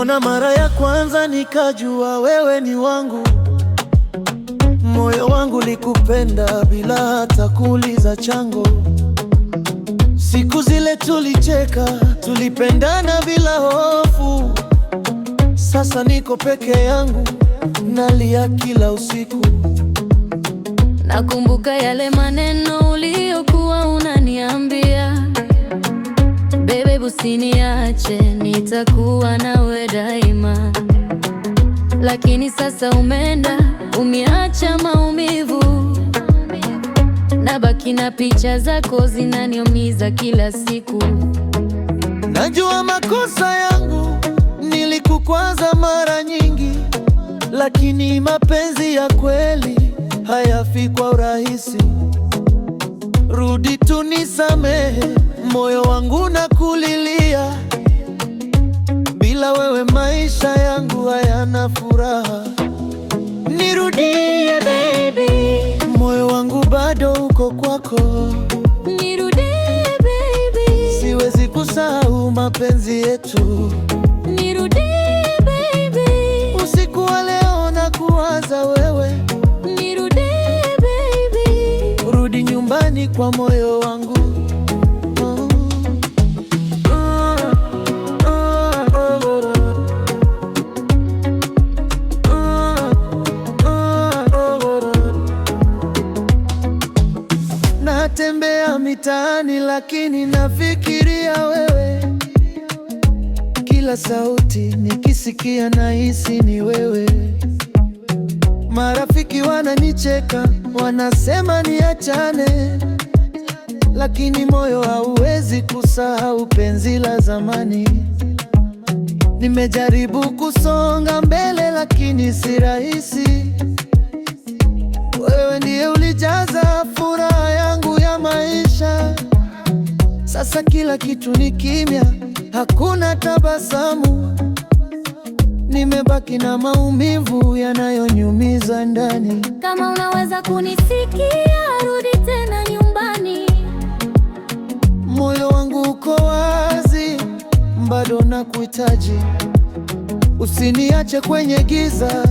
Nilikuona mara ya kwanza nikajua wewe ni wangu. Moyo wangu likupenda bila hata kuuliza chango. Siku zile tulicheka, tulipendana bila hofu. Sasa niko peke yangu, nalia kila usiku. Nakumbuka yale maneno uliyokuwa unaniambia, bebe usiniache, nitakuwa nawe daima. Lakini sasa umeenda, umeacha maumivu. Nabaki na picha zako zinaniumiza kila siku. Najua makosa yangu, nilikukwaza mara nyingi, lakini mapenzi ya kweli hayafi kwa urahisi. Rudi tu nisamehe, moyo wangu nakulilia. Bila wewe maisha yangu hayana furaha. Nirudie baby, moyo wangu bado uko kwako. Nirudie baby, siwezi kusahau mapenzi yetu. Nirudie baby, usiku wa leo nakuwaza wewe. Nirudie baby, rudi nyumbani kwa moyo wangu. Natembea mitaani lakini nafikiria wewe. Kila sauti nikisikia nahisi ni wewe. Marafiki wananicheka, wanasema niachane, lakini moyo hauwezi kusahau penzi la zamani. Nimejaribu kusonga mbele lakini si rahisi. Wewe ndiye ulijaza furaha yangu ya maisha. Sasa kila kitu ni kimya, hakuna tabasamu. Nimebaki na maumivu yanayonyumiza ndani. Kama unaweza kunisikia, rudi tena nyumbani. Moyo wangu uko wazi, bado nakuhitaji. Usiniache kwenye giza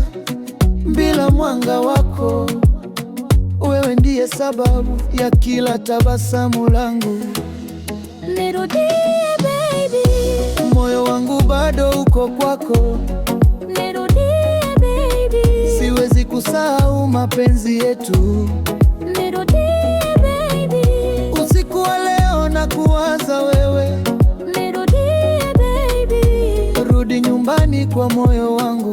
bila mwanga wako. Wewe ndiye sababu ya kila tabasamu langu. Nirudie baby, moyo wangu bado uko kwako. Nirudie baby, siwezi kusahau mapenzi yetu. Nirudie baby, usiku wa leo nakuwaza wewe. Nirudie baby, rudi nyumbani kwa moyo wangu.